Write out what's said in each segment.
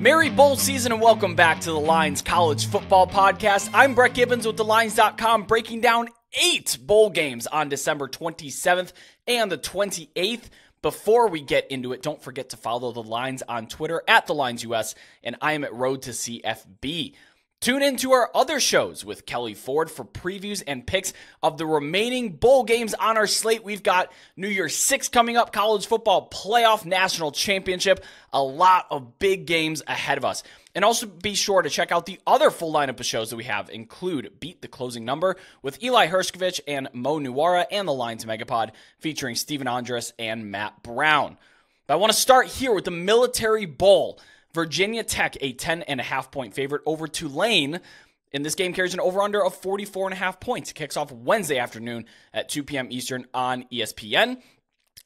Merry bowl season and welcome back to the Lines College Football Podcast. I'm Brett Gibbons with TheLines.com, breaking down 8 bowl games on December 27th and the 28th. Before we get into it, don't forget to follow The Lines on Twitter at TheLinesUS, and I am at Road to CFB. Tune in to our other shows with Kelley Ford for previews and picks of the remaining bowl games on our slate. We've got New Year's 6 coming up, college football playoff national championship, a lot of big games ahead of us. And also be sure to check out the other full lineup of shows that we have, include Beat the Closing Number with Eli Hershkovich and Mo Nuwara, and the Lines Megapod featuring Steven Andrus and Matt Brown. But I want to start here with the Military Bowl. Virginia Tech, a 10.5-point favorite over Tulane. And this game carries an over-under of 44.5 points. It kicks off Wednesday afternoon at 2 p.m. Eastern on ESPN.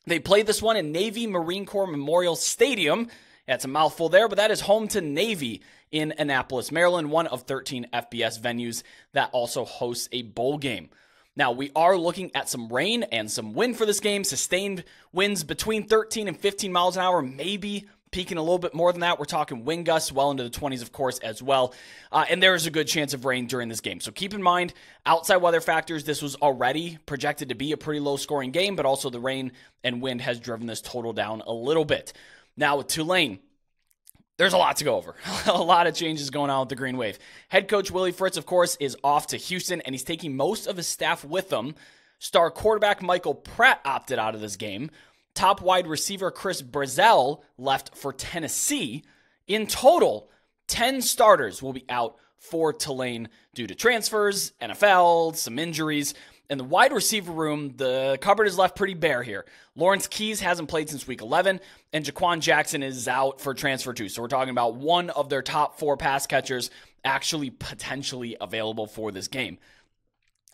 They played this one in Navy Marine Corps Memorial Stadium. Yeah, it's a mouthful there, but that is home to Navy in Annapolis, Maryland, one of 13 FBS venues that also hosts a bowl game. Now, we are looking at some rain and some wind for this game. Sustained winds between 13 and 15 miles an hour, maybe peaking a little bit more than that. We're talking wind gusts well into the 20s, of course, as well. And there is a good chance of rain during this game. So keep in mind, outside weather factors, this was already projected to be a pretty low-scoring game, but also the rain and wind has driven this total down a little bit. Now, with Tulane, there's a lot to go over. A lot of changes going on with the Green Wave. Head coach Willie Fritz, of course, is off to Houston, and he's taking most of his staff with him. Star quarterback Michael Pratt opted out of this game. Top wide receiver Chris Brazzell left for Tennessee. In total, 10 starters will be out for Tulane due to transfers, NFL, some injuries. In the wide receiver room, the cupboard is left pretty bare here. Lawrence Keys hasn't played since week 11, and Jaquan Jackson is out for transfer too. So we're talking about one of their top 4 pass catchers actually potentially available for this game.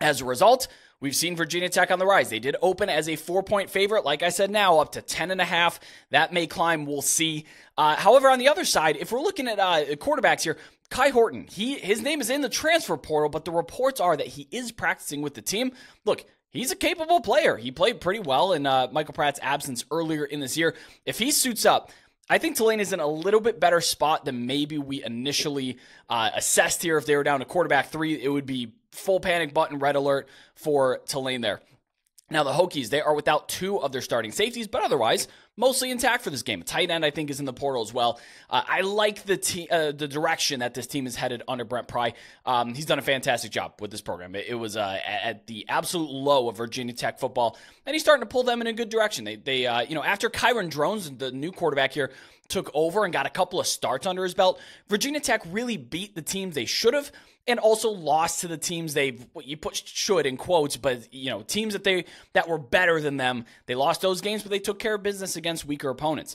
As a result, we've seen Virginia Tech on the rise. They did open as a 4-point favorite. Like I said, now up to 10.5. That may climb. We'll see. However, on the other side, if we're looking at quarterbacks here, Kai Horton, his name is in the transfer portal, but the reports are that he is practicing with the team. Look, he's a capable player. He played pretty well in Michael Pratt's absence earlier in this year. If he suits up, I think Tulane is in a little bit better spot than maybe we initially assessed here. If they were down to quarterback 3, it would be full panic button, red alert for Tulane there. Now, the Hokies, they are without 2 of their starting safeties, but otherwise, mostly intact for this game. A tight end, I think, is in the portal as well. I like the direction that this team is headed under Brent Pry. He's done a fantastic job with this program. It was at the absolute low of Virginia Tech football, and he's starting to pull them in a good direction. They after Kyron Drones, the new quarterback here, took over and got a couple of starts under his belt, Virginia Tech really beat the teams they should have, and also lost to the teams you put should in quotes, but teams that were better than them. They lost those games, but they took care of business against weaker opponents.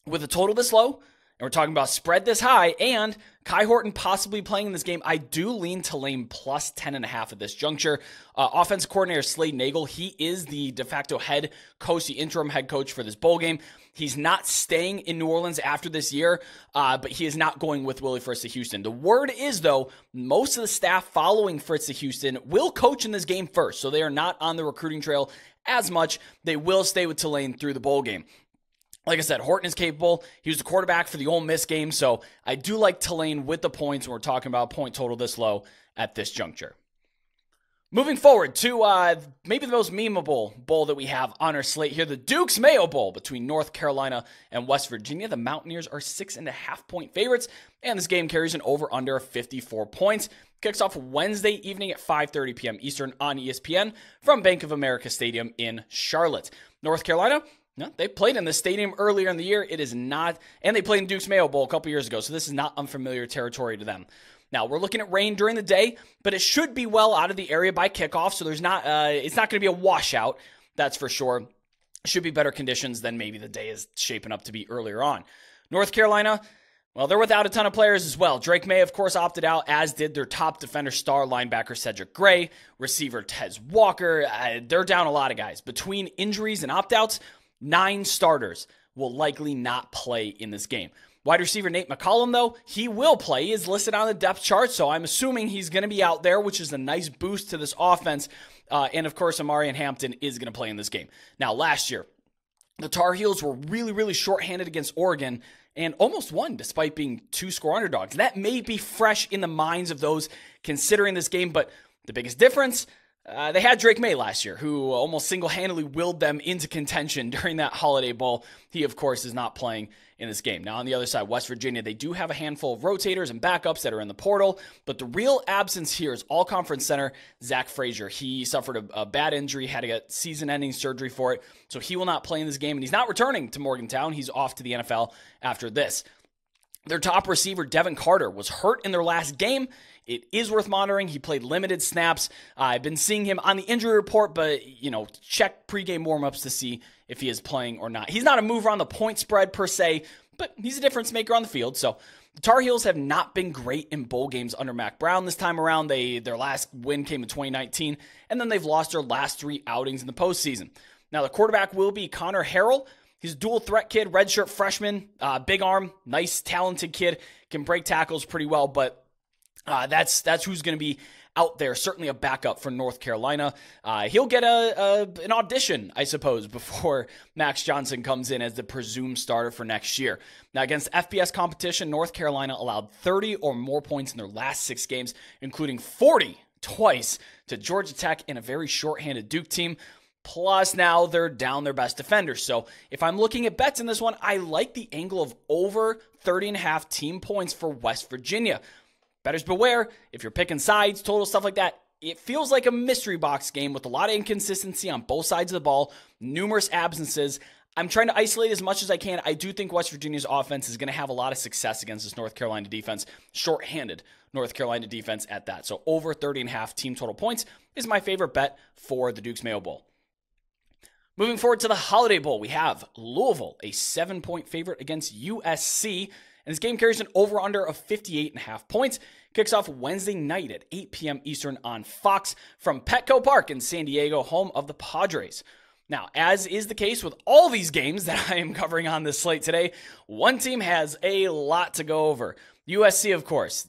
With a total this low, and we're talking about spread this high, and Kai Horton possibly playing in this game, I do lean Tulane plus 10.5 at this juncture. Offensive coordinator Slade Nagel, he is the de facto head coach, the interim head coach for this bowl game. He's not staying in New Orleans after this year, but he is not going with Willie Fritz to Houston. The word is, though, most of the staff following Fritz to Houston will coach in this game first, so they are not on the recruiting trail as much. They will stay with Tulane through the bowl game. Like I said, Horton is capable. He was the quarterback for the Ole Miss game, so I do like Tulane with the points when we're talking about point total this low at this juncture. Moving forward to maybe the most memeable bowl that we have on our slate here, the Duke's Mayo Bowl between North Carolina and West Virginia. The Mountaineers are 6.5-point favorites, and this game carries an over-under of 54 points. Kicks off Wednesday evening at 5:30 p.m. Eastern on ESPN from Bank of America Stadium in Charlotte. North Carolina, no, they played in this stadium earlier in the year. It is not, and they played in Duke's Mayo Bowl a couple years ago, so this is not unfamiliar territory to them. Now, we're looking at rain during the day, but it should be well out of the area by kickoff, so it's not going to be a washout, that's for sure. Should be better conditions than maybe the day is shaping up to be earlier on. North Carolina, well, they're without a ton of players as well. Drake May, of course, opted out, as did their top defender star linebacker Cedric Gray, receiver Tez Walker. They're down a lot of guys. Between injuries and opt-outs, 9 starters will likely not play in this game. Wide receiver Nate McCollum, though, he will play. He is listed on the depth chart, so I'm assuming he's going to be out there, which is a nice boost to this offense. And, of course, Amarian Hampton is going to play in this game. Now, last year, the Tar Heels were really, really shorthanded against Oregon, and almost won despite being 2-score underdogs. That may be fresh in the minds of those considering this game, but the biggest difference, they had Drake May last year, who almost single-handedly willed them into contention during that Holiday Bowl. He, of course, is not playing in this game. Now, on the other side, West Virginia, they do have a handful of rotators and backups that are in the portal, but the real absence here is all-conference center Zach Frazier. He suffered a bad injury, had to get season-ending surgery for it, so he will not play in this game, and he's not returning to Morgantown. He's off to the NFL after this. Their top receiver, Devin Carter, was hurt in their last game. It is worth monitoring. He played limited snaps. I've been seeing him on the injury report, but, check pregame warmups to see if he is playing or not. He's not a mover on the point spread per se, but he's a difference maker on the field. So the Tar Heels have not been great in bowl games under Mac Brown this time around. Their last win came in 2019, and then they've lost their last 3 outings in the postseason. Now, the quarterback will be Connor Harrell. He's a dual threat kid, redshirt freshman, big arm, nice, talented kid, can break tackles pretty well, but that's who's going to be out there, certainly a backup for North Carolina. He'll get an audition, I suppose, before Max Johnson comes in as the presumed starter for next year. Now, against FBS competition, North Carolina allowed 30 or more points in their last 6 games, including 40 twice to Georgia Tech and a very shorthanded Duke team. Plus, now they're down their best defenders. So if I'm looking at bets in this one, I like the angle of over 30.5 team points for West Virginia. Bettors beware, if you're picking sides, total, stuff like that, it feels like a mystery box game with a lot of inconsistency on both sides of the ball, numerous absences. I'm trying to isolate as much as I can. I do think West Virginia's offense is going to have a lot of success against this North Carolina defense, shorthanded North Carolina defense at that. So over 30.5 team total points is my favorite bet for the Duke's Mayo Bowl. Moving forward to the Holiday Bowl, we have Louisville, a 7-point favorite against USC. And this game carries an over-under of 58.5 points. Kicks off Wednesday night at 8 p.m. Eastern on Fox from Petco Park in San Diego, home of the Padres. Now, as is the case with all these games that I am covering on this slate today, one team has a lot to go over. USC, of course.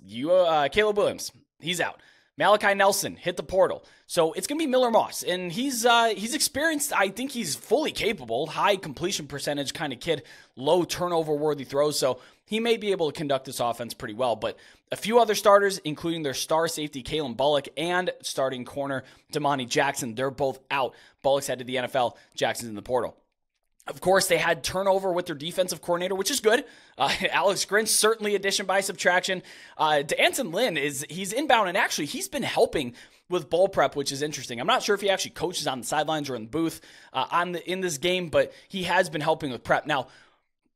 Caleb Williams, he's out. Malachi Nelson hit the portal. So it's going to be Miller Moss, and he's experienced. I think he's fully capable, high completion percentage kind of kid, low turnover-worthy throws, so he may be able to conduct this offense pretty well. But a few other starters, including their star safety, Kalen Bullock, and starting corner, Damani Jackson, they're both out. Bullock's headed to the NFL. Jackson's in the portal. Of course, they had turnover with their defensive coordinator, which is good. Alex Grinch, certainly addition by subtraction. D'Anton Lynn, he's inbound, and actually he's been helping with ball prep, which is interesting. I'm not sure if he actually coaches on the sidelines or in the booth in this game, but he has been helping with prep. Now,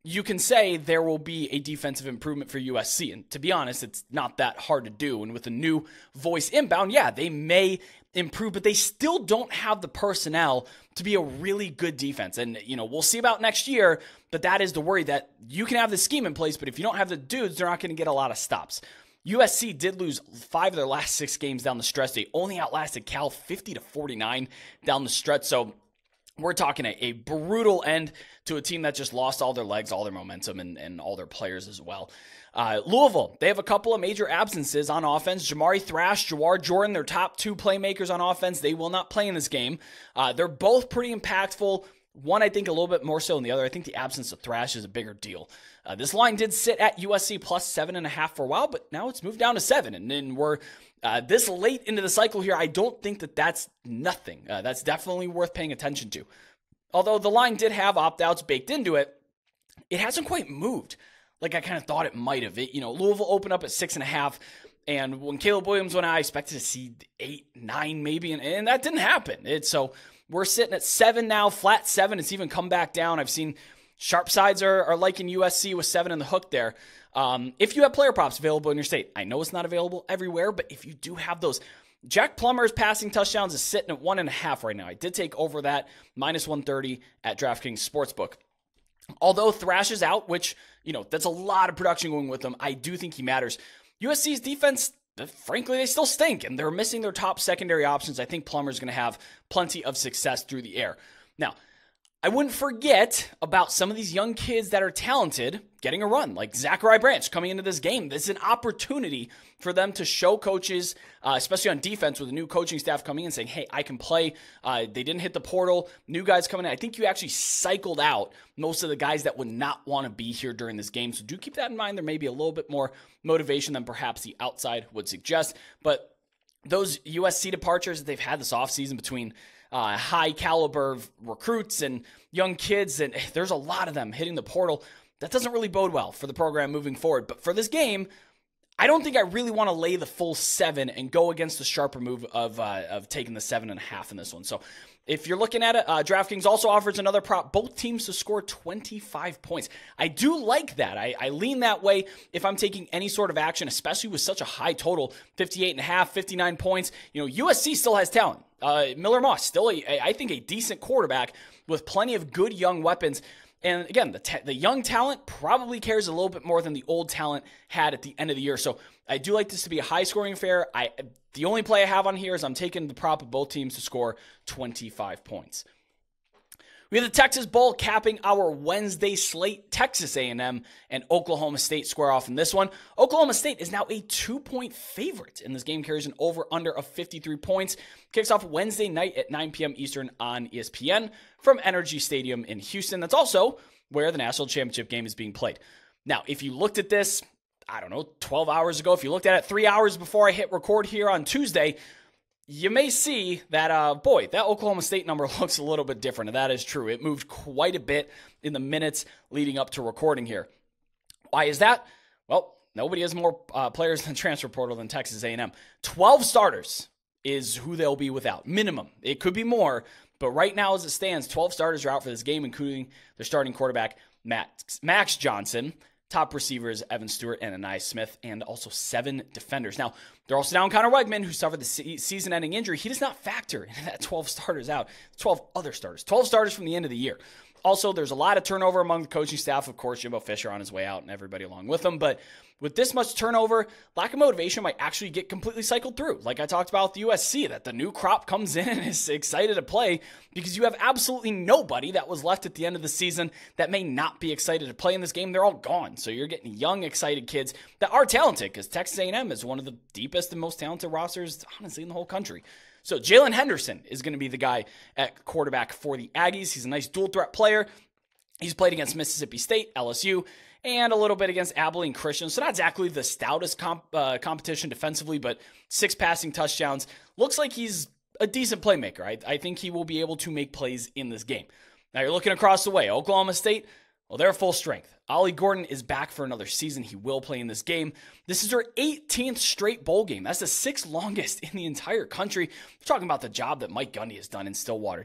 you can say there will be a defensive improvement for USC, and to be honest, it's not that hard to do. And with a new voice inbound, yeah, they may improve, but they still don't have the personnel to be a really good defense. And, we'll see about next year, but that is the worry, that you can have the scheme in place, but if you don't have the dudes, they're not going to get a lot of stops. USC did lose 5 of their last 6 games down the stretch. They only outlasted Cal 50-49 down the stretch. So we're talking a brutal end to a team that just lost all their legs, all their momentum, and all their players as well. Louisville, they have a couple of major absences on offense. Jamari Thrash, Jawar Jordan, their top 2 playmakers on offense, they will not play in this game. They're both pretty impactful. One, I think, a little bit more so than the other. I think the absence of Thrash is a bigger deal. This line did sit at USC plus 7.5 for a while, but now it's moved down to 7. And then we're this late into the cycle here. I don't think that's nothing. That's definitely worth paying attention to. Although the line did have opt-outs baked into it, it hasn't quite moved like I kind of thought it might have. Louisville opened up at 6.5. And when Caleb Williams went out, I expected to see 8, 9 maybe, and that didn't happen. So we're sitting at 7 now, flat 7. It's even come back down. I've seen sharp sides are liking USC with 7 in the hook there. If you have player props available in your state, I know it's not available everywhere, but if you do have those, Jack Plummer's passing touchdowns is sitting at 1.5 right now. I did take over that, minus 130 at DraftKings Sportsbook. Although Thrash is out, which, that's a lot of production going with him, I do think he matters. USC's defense, frankly, they still stink, and they're missing their top secondary options. I think Plummer's going to have plenty of success through the air. Now, I wouldn't forget about some of these young kids that are talented getting a run, like Zachariah Branch coming into this game. This is an opportunity for them to show coaches, especially on defense with a new coaching staff coming in saying, hey, I can play. They didn't hit the portal. New guys coming in. I think you actually cycled out most of the guys that would not want to be here during this game. So do keep that in mind. There may be a little bit more motivation than perhaps the outside would suggest. But those USC departures that they've had this offseason between high caliber recruits and young kids, and there's a lot of them hitting the portal. That doesn't really bode well for the program moving forward. But for this game, I don't think I really want to lay the full 7 and go against the sharper move of taking the 7.5 in this one. So if you're looking at it, DraftKings also offers another prop, both teams to score 25 points. I do like that. I lean that way if I'm taking any sort of action, especially with such a high total, 58.5, 59 points. You know, USC still has talent. Miller Moss, still, I think, a decent quarterback with plenty of good young weapons. And again, the young talent probably cares a little bit more than the old talent had at the end of the year. So I do like this to be a high-scoring affair. The only play I have on here is I'm taking the prop of both teams to score 25 points. We have the Texas Bowl capping our Wednesday slate. Texas A&M and Oklahoma State square off in this one. Oklahoma State is now a 2-point favorite, and this game carries an over-under of 53 points. Kicks off Wednesday night at 9 p.m. Eastern on ESPN from Energy Stadium in Houston. That's also where the national championship game is being played. Now, if you looked at this, 12 hours ago, if you looked at it 3 hours before I hit record here on Tuesday, you may see that, that Oklahoma State number looks a little bit different, and that is true. It moved quite a bit in the minutes leading up to recording here. Why is that? Well, nobody has more players in the transfer portal than Texas A&M. 12 starters is who they'll be without. Minimum. It could be more, but right now as it stands, 12 starters are out for this game, including their starting quarterback, Max Johnson. Top receivers, Evan Stewart and Anais Smith, and also 7 defenders. Now, they're also down Connor Wegman, who suffered the season-ending injury. He does not factor into that 12 starters out. 12 other starters. 12 starters from the end of the year. Also, there's a lot of turnover among the coaching staff. Of course, Jimbo Fisher on his way out and everybody along with him. But with this much turnover, lack of motivation might actually get completely cycled through. Like I talked about with USC, that the new crop comes in and is excited to play because you have absolutely nobody that was left at the end of the season that may not be excited to play in this game. They're all gone. So you're getting young, excited kids that are talented because Texas A&M is one of the deepest and most talented rosters, honestly, in the whole country. So Jalen Henderson is going to be the guy at quarterback for the Aggies. He's a nice dual-threat player. He's played against Mississippi State, LSU, and a little bit against Abilene Christian. So not exactly the stoutest competition defensively, but 6 passing touchdowns. Looks like he's a decent playmaker. I think he will be able to make plays in this game. Now you're looking across the way. Oklahoma State, well, they're full strength. Ollie Gordon is back for another season. He will play in this game. This is their 18th straight bowl game. That's the 6th longest in the entire country. We're talking about the job that Mike Gundy has done in Stillwater.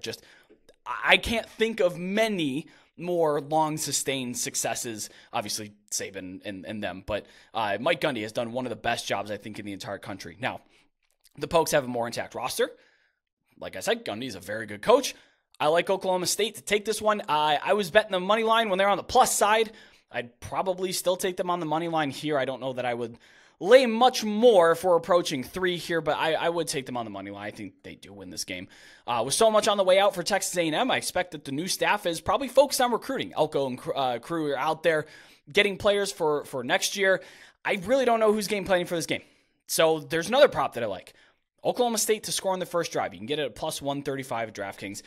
I can't think of many more long sustained successes, obviously Saban and them, but Mike Gundy has done one of the best jobs, I think, in the entire country. Now, the Pokes have a more intact roster. Like I said, Gundy's a very good coach. I like Oklahoma State to take this one. I was betting the money line when they're on the plus side. I'd probably still take them on the money line here. I don't know that I would lay much more if we're approaching 3 here, but I would take them on the money line. I think they do win this game. With so much on the way out for Texas A&M, I expect that the new staff is probably focused on recruiting. Elko and crew are out there getting players for next year. I really don't know who's game planning for this game. So there's another prop that I like. Oklahoma State to score on the first drive. You can get it at plus 135 at DraftKings.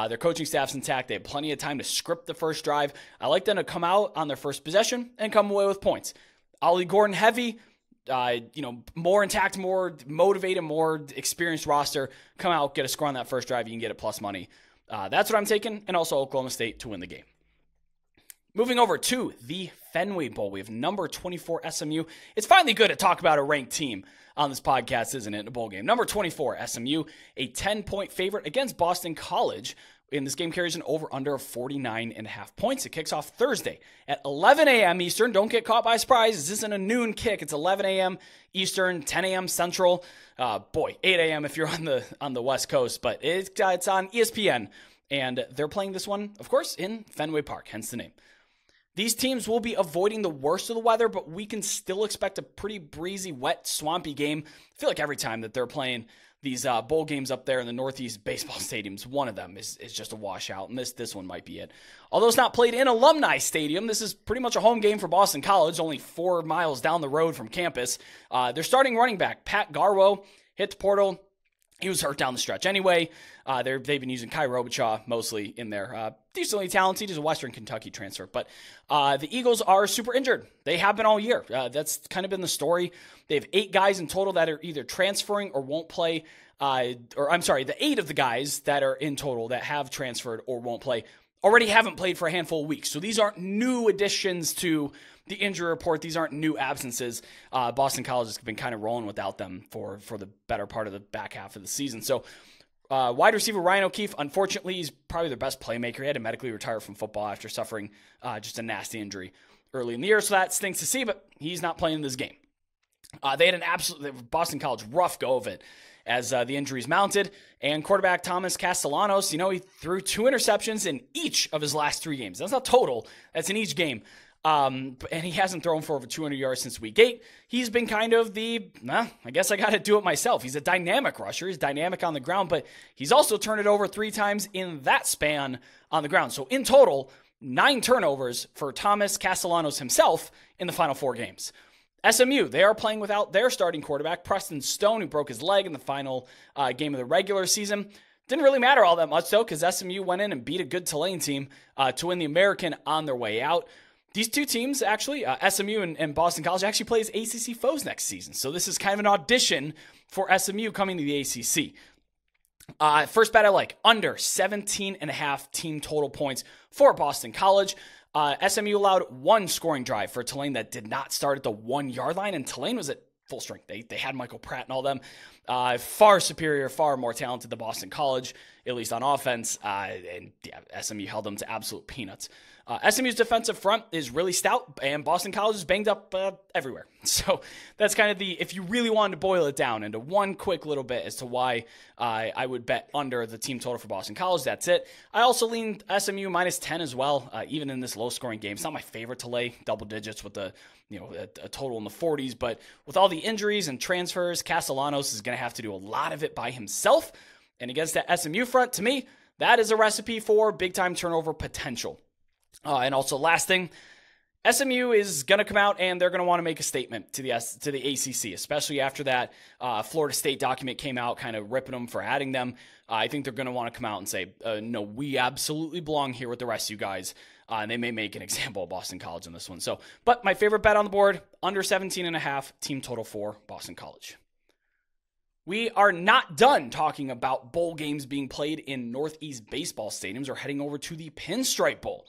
Their coaching staff's intact. They have plenty of time to script the first drive. I like them to come out on their first possession and come away with points. Ollie Gordon heavy, more intact, more motivated, more experienced roster. Come out, get a score on that first drive. You can get it plus money. That's what I'm taking, and also Oklahoma State to win the game. Moving over to the Fenway Bowl, we have number 24 SMU. It's finally good to talk about a ranked team on this podcast, isn't it, in a bowl game. Number 24 SMU, a 10-point favorite against Boston College. And this game carries an over-under of 49.5 points. It kicks off Thursday at 11 a.m. Eastern. Don't get caught by surprise. This isn't a noon kick. It's 11 a.m. Eastern, 10 a.m. Central. 8 a.m. if you're on the West Coast. But it's on ESPN. And they're playing this one, of course, in Fenway Park, hence the name. These teams will be avoiding the worst of the weather, but we can still expect a pretty breezy, wet, swampy game. I feel like every time that they're playing these bowl games up there in the Northeast baseball stadiums. One of them is just a washout, and this one might be it. Although it's not played in Alumni Stadium, this is pretty much a home game for Boston College, only 4 miles down the road from campus. Their starting running back, Pat Garwo, hit the portal. He was hurt down the stretch anyway. They've been using Kai Robichaud mostly in there. Decently talented. He's a Western Kentucky transfer. But the Eagles are super injured. They have been all year. That's kind of been the story. They have 8 guys in total that are either transferring or won't play. The 8 of the guys that are in total that have transferred or won't play already haven't played for a handful of weeks. So these aren't new additions to the injury report. These aren't new absences. Boston College has been kind of rolling without them for the better part of the back half of the season. So wide receiver Ryan O'Keefe, unfortunately, he's probably their best playmaker. He had to medically retire from football after suffering just a nasty injury early in the year. So that stinks to see, but he's not playing this game. They had Boston College rough go of it as the injuries mounted. And quarterback Thomas Castellanos, he threw 2 interceptions in each of his last 3 games. That's not total. That's in each game. And he hasn't thrown for over 200 yards since week 8. He's been kind of I guess I got to do it myself. He's a dynamic rusher. He's dynamic on the ground, but he's also turned it over 3 times in that span on the ground. So in total, 9 turnovers for Thomas Castellanos himself in the final 4 games. SMU, they are playing without their starting quarterback, Preston Stone, who broke his leg in the final game of the regular season. Didn't really matter all that much, though, because SMU went in and beat a good Tulane team to win the American on their way out. These 2 teams, actually, SMU and Boston College, actually plays ACC foes next season. So this is kind of an audition for SMU coming to the ACC. First bet I like, under 17.5 team total points for Boston College. SMU allowed 1 scoring drive for Tulane that did not start at the 1-yard line, and Tulane was at full strength. They had Michael Pratt and all them. Far superior, far more talented than Boston College, at least on offense. SMU held them to absolute peanuts. SMU's defensive front is really stout, and Boston College is banged up everywhere. So that's kind of if you really wanted to boil it down into one quick little bit as to why I would bet under the team total for Boston College, that's it. I also leaned SMU minus 10 as well, even in this low-scoring game. It's not my favorite to lay double digits with a total in the 40s, but with all the injuries and transfers, Castellanos is going to have to do a lot of it by himself. And against that SMU front, to me, that is a recipe for big-time turnover potential. And also, last thing, SMU is going to come out and they're going to want to make a statement to the ACC, especially after that Florida State document came out, kind of ripping them for adding them. I think they're going to want to come out and say, no, we absolutely belong here with the rest of you guys. And they may make an example of Boston College in this one. So, but my favorite bet on the board, under 17.5 team total for Boston College. We are not done talking about bowl games being played in Northeast baseball stadiums. We're heading over to the Pinstripe Bowl.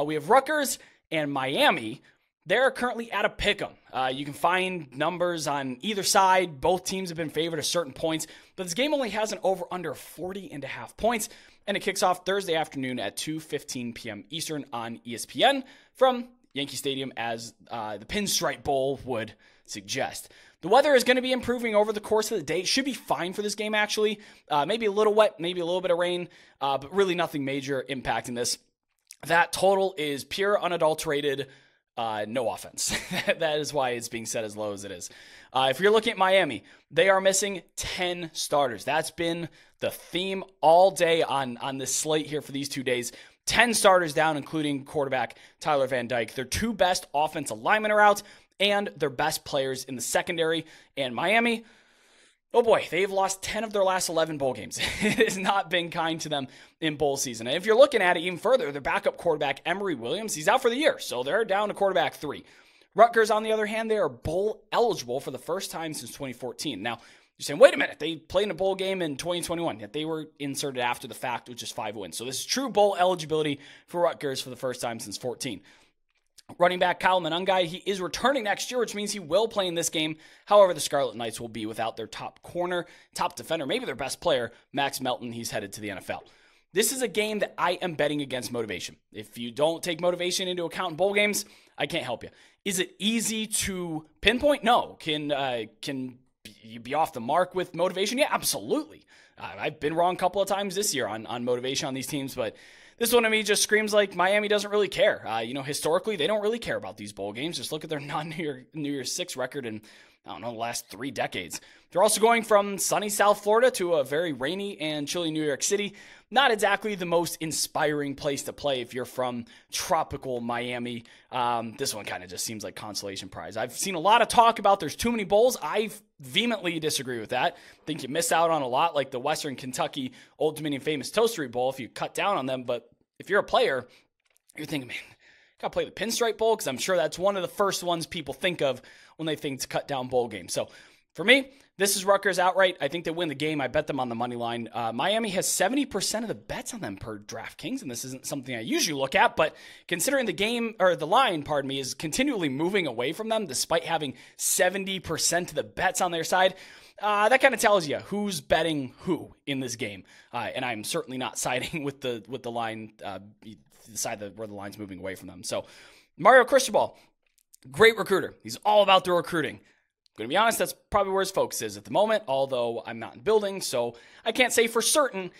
We have Rutgers and Miami. They're currently at a pick'em. You can find numbers on either side. Both teams have been favored at certain points, but this game only has an over-under 40.5 points, and it kicks off Thursday afternoon at 2:15 p.m. Eastern on ESPN from Yankee Stadium, as the Pinstripe Bowl would suggest. The weather is going to be improving over the course of the day. It should be fine for this game, actually. Maybe a little wet, maybe a little bit of rain, but really nothing major impacting this. That total is pure, unadulterated, no offense. That is why it's being set as low as it is. If you're looking at Miami, they are missing 10 starters. That's been the theme all day on this slate here for these 2 days. 10 starters down, including quarterback Tyler Van Dyke. Their 2 best offensive linemen are out, and their best players in the secondary. And Miami, oh boy, they've lost 10 of their last 11 bowl games. It has not been kind to them in bowl season. And if you're looking at it even further, their backup quarterback, Emory Williams, he's out for the year. So they're down to quarterback 3. Rutgers, on the other hand, they are bowl eligible for the first time since 2014. Now, you're saying, wait a minute, they played in a bowl game in 2021, yet they were inserted after the fact with just 5 wins. So this is true bowl eligibility for Rutgers for the first time since 14. Running back Kyle Monangai, he is returning next year, which means he will play in this game. However, the Scarlet Knights will be without their top corner, top defender, maybe their best player, Max Melton. He's headed to the NFL. This is a game that I am betting against motivation. If you don't take motivation into account in bowl games, I can't help you. Is it easy to pinpoint? No. Can you be off the mark with motivation? Yeah, absolutely. I've been wrong a couple of times this year on motivation on these teams, but This one to me just screams like Miami doesn't really care. Historically, they don't really care about these bowl games. Just look at their non-New Year's Six record in, the last 3 decades. They're also going from sunny South Florida to a very rainy and chilly New York City. Not exactly the most inspiring place to play if you're from tropical Miami. This one kind of just seems like consolation prize. I've seen a lot of talk about there's too many bowls. I vehemently disagree with that. I think you miss out on a lot, like the Western Kentucky Old Dominion Famous Toastery Bowl if you cut down on them. But if you're a player, you're thinking, man, got to play the Pinstripe Bowl, because I'm sure that's one of the first ones people think of when they think to cut down bowl games. So for me, this is Rutgers outright. I think they win the game. I bet them on the money line. Miami has 70% of the bets on them per DraftKings, and this isn't something I usually look at, but considering the line, is continually moving away from them despite having 70% of the bets on their side, that kind of tells you who's betting who in this game. And I'm certainly not siding with the line, the side where the line's moving away from them. So Mario Cristobal, great recruiter. He's all about the recruiting. I'm going to be honest, that's probably where his focus is at the moment, although I'm not in building, so I can't say for certain.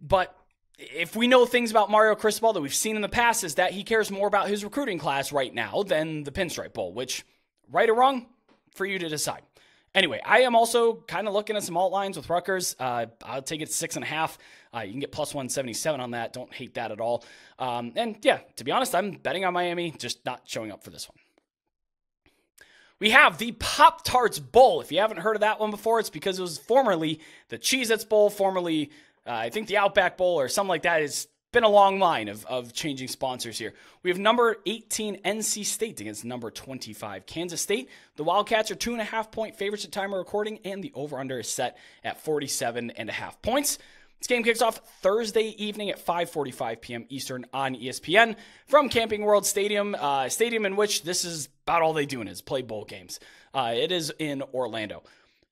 But if we know things about Mario Cristobal that we've seen in the past, is that he cares more about his recruiting class right now than the Pinstripe Bowl, which, right or wrong, for you to decide. Anyway, I am also kind of looking at some alt lines with Rutgers. I'll take it 6.5. You can get plus 177 on that. Don't hate that at all. And yeah, to be honest, I'm betting on Miami, just not showing up for this one. We have the Pop-Tarts Bowl. If you haven't heard of that one before, it's because it was formerly the Cheez-Its Bowl, formerly, I think, the Outback Bowl or something like that. It's been a long line of changing sponsors here. We have number 18 NC State against number 25 Kansas State. The Wildcats are 2.5-point favorites at time of recording, and the over-under is set at 47.5 points. This game kicks off Thursday evening at 5:45 p.m. Eastern on ESPN from Camping World Stadium, stadium in which this is about all they do is play bowl games. It is in Orlando.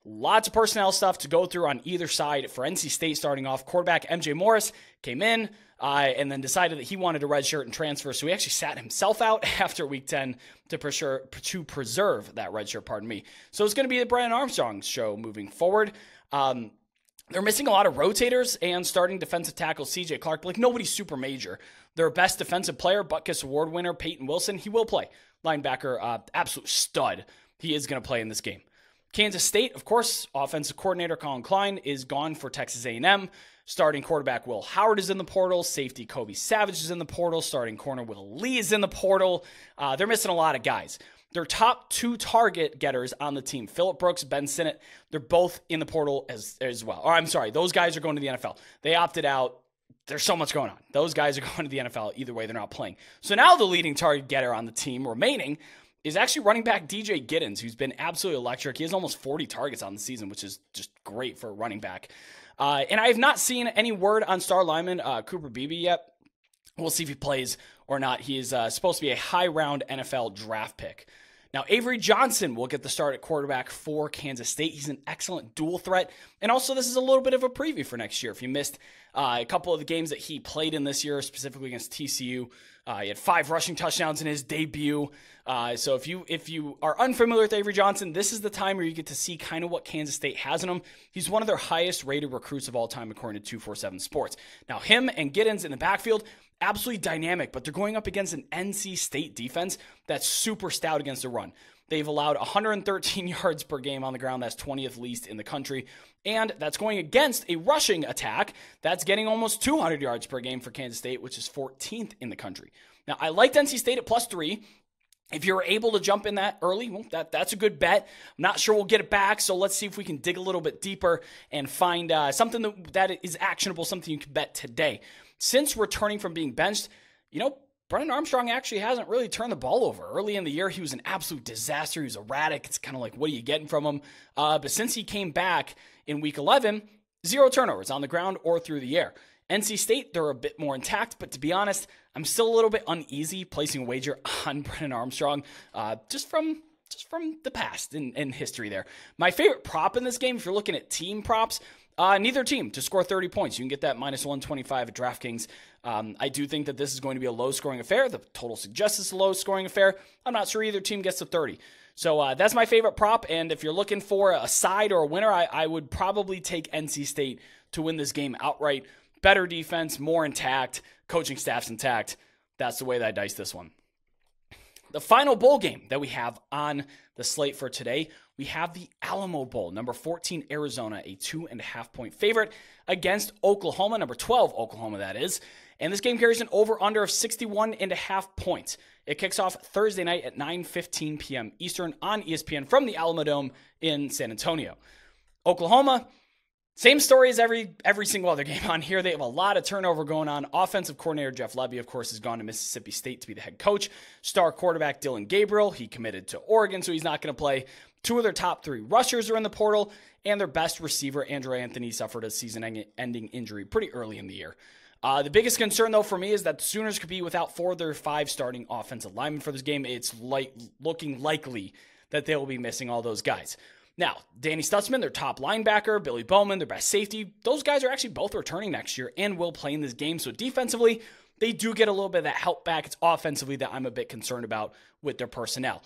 Lots of personnel stuff to go through on either side. For NC State starting off, quarterback MJ Morris came in and then decided that he wanted to redshirt and transfer, so he actually sat himself out after Week 10 to preserve that redshirt, So it's going to be the Brennan Armstrong show moving forward. They're missing a lot of rotators and starting defensive tackle CJ Clark. Like, nobody's super major. Their best defensive player, Butkus Award winner Peyton Wilson, he will play. Linebacker, absolute stud. He is going to play in this game. Kansas State, of course, offensive coordinator Colin Klein is gone for Texas A&M. Starting quarterback Will Howard is in the portal. Safety Kobe Savage is in the portal. Starting corner Will Lee is in the portal. They're missing a lot of guys. Their top 2 target getters on the team, Phillip Brooks, Ben Sinnott, they're both in the portal as well. Or I'm sorry, those guys are going to the NFL. They opted out. There's so much going on. Those guys are going to the NFL. Either way, they're not playing. So now the leading target getter on the team remaining is actually running back DJ Giddens, who's been absolutely electric. He has almost 40 targets on the season, which is just great for a running back. And I have not seen any word on star lineman Cooper Beebe yet. We'll see if he plays or not. He is supposed to be a high-round NFL draft pick. Now, Avery Johnson will get the start at quarterback for Kansas State. He's an excellent dual threat. And also, this is a little bit of a preview for next year. If you missed a couple of the games that he played in this year, specifically against TCU, he had 5 rushing touchdowns in his debut. So if you are unfamiliar with Avery Johnson, this is the time where you get to see kind of what Kansas State has in him. He's one of their highest rated recruits of all time, according to 247 Sports. Now, him and Giddens in the backfield, absolutely dynamic, but they're going up against an NC State defense that's super stout against the run. They've allowed 113 yards per game on the ground. That's 20th least in the country. And that's going against a rushing attack that's getting almost 200 yards per game for Kansas State, which is 14th in the country. Now, I liked NC State at +3. If you're able to jump in that early, well, that's a good bet. I'm not sure we'll get it back, so let's see if we can dig a little bit deeper and find something that is actionable, something you can bet today. Since returning from being benched, Brennan Armstrong actually hasn't really turned the ball over. Early in the year, he was an absolute disaster. He was erratic. It's kind of like, what are you getting from him? But since he came back in Week 11, 0 turnovers on the ground or through the air. NC State, they're a bit more intact, but to be honest, I'm still a little bit uneasy placing a wager on Brennan Armstrong just from the past in history there. My favorite prop in this game, if you're looking at team props, neither team to score 30 points. You can get that -125 at DraftKings. I do think that this is going to be a low-scoring affair. The total suggests it's a low-scoring affair. I'm not sure either team gets to 30. So that's my favorite prop, and if you're looking for a side or a winner, I would probably take NC State to win this game outright. better defense, more intact, coaching staff's intact. That's the way that I dice this one. The final bowl game that we have on the slate for today, we have the Alamo Bowl. Number 14, Arizona, a 2.5-point favorite against Oklahoma, number 12, Oklahoma that is. And this game carries an over-under of 61.5 points. It kicks off Thursday night at 9:15 p.m. Eastern on ESPN from the Alamo Dome in San Antonio. Oklahoma, same story as every single other game on here. They have a lot of turnover going on. Offensive coordinator Jeff Lebby, of course, has gone to Mississippi State to be the head coach. Star quarterback Dylan Gabriel, he committed to Oregon, so he's not going to play. Two of their top 3 rushers are in the portal, and their best receiver, Andrew Anthony, suffered a season-ending injury pretty early in the year. The biggest concern, though, for me is that the Sooners could be without 4 of their 5 starting offensive linemen for this game. It's looking likely that they will be missing all those guys. Now, Danny Stutzman, their top linebacker, Billy Bowman, their best safety, those guys are actually both returning next year and will play in this game. So defensively, they do get a little bit of that help back. It's offensively that I'm a bit concerned about with their personnel.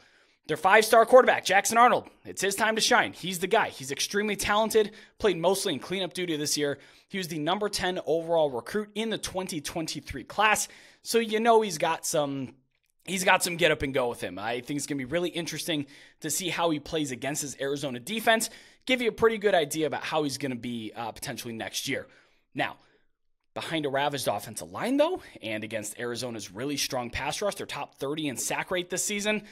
Their 5-star quarterback, Jackson Arnold, it's his time to shine. He's the guy. He's extremely talented, played mostly in cleanup duty this year. He was the number 10 overall recruit in the 2023 class. So you know he's got some get up and go with him. I think it's going to be really interesting to see how he plays against his Arizona defense. Give you a pretty good idea about how he's going to be potentially next year. Now, behind a ravaged offensive line, though, and against Arizona's really strong pass rush, their top 30 in sack rate this season,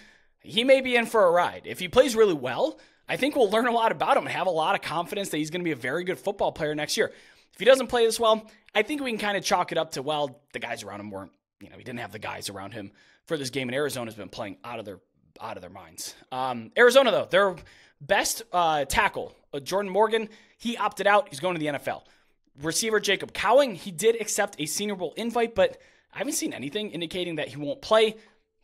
he may be in for a ride. If he plays really well, I think we'll learn a lot about him and have a lot of confidence that he's going to be a very good football player next year. If he doesn't play this well, I think we can kind of chalk it up to, well, the guys around him weren't, he didn't have the guys around him for this game, and Arizona's been playing out of their minds. Arizona, though, their best tackle, Jordan Morgan, he opted out. He's going to the NFL. Receiver Jacob Cowing, he did accept a Senior Bowl invite, but I haven't seen anything indicating that he won't play.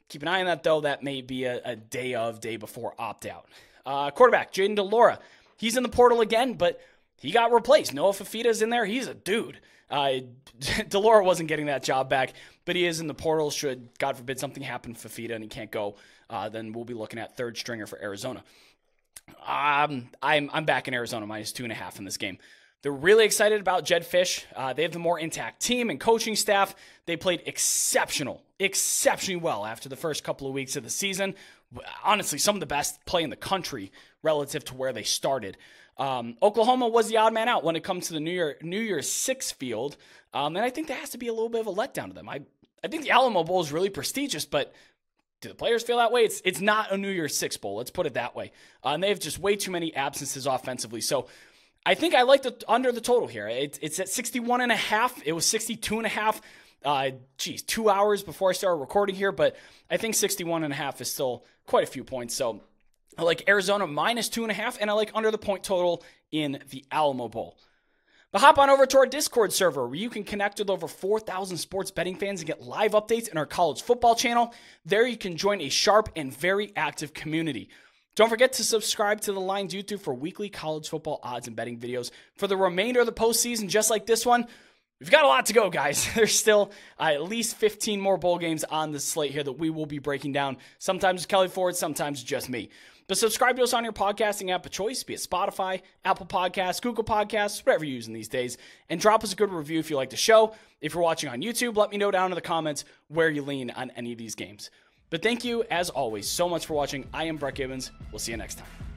Keep an eye on that, though. That may be a day before opt-out. Quarterback, Jaden DeLora. He's in the portal again, but he got replaced. Noah Fafita's in there. He's a dude. DeLora wasn't getting that job back, but he is in the portal. Should, God forbid, something happen to Fafita and he can't go, then we'll be looking at third stringer for Arizona. I'm back in Arizona, -2.5 in this game. They're really excited about Jed Fish. They have the more intact team and coaching staff. They played exceptionally well after the first couple of weeks of the season. Honestly, some of the best play in the country relative to where they started. Oklahoma was the odd man out when it comes to the New Year's Six field, and I think that has to be a little bit of a letdown to them. I think the Alamo Bowl is really prestigious, but do the players feel that way? It's not a New Year's Six bowl. Let's put it that way. And they have just way too many absences offensively. So I think I like under the total here. It's at 61.5. It was 62.5. 2 hours before I started recording here, but I think 61.5 is still quite a few points. So I like Arizona -2.5, and I like under the point total in the Alamo Bowl. But hop on over to our Discord server where you can connect with over 4,000 sports betting fans and get live updates in our college football channel. There you can join a sharp and very active community. Don't forget to subscribe to the Lines YouTube for weekly college football odds and betting videos for the remainder of the postseason, just like this one. We've got a lot to go, guys. There's still at least 15 more bowl games on the slate here that we will be breaking down. Sometimes Kelley Ford, sometimes just me. But subscribe to us on your podcasting app of choice, be it Spotify, Apple Podcasts, Google Podcasts, whatever you're using these days. And drop us a good review if you like the show. If you're watching on YouTube, let me know down in the comments where you lean on any of these games. But thank you, as always, so much for watching. I am Brett Gibbons. We'll see you next time.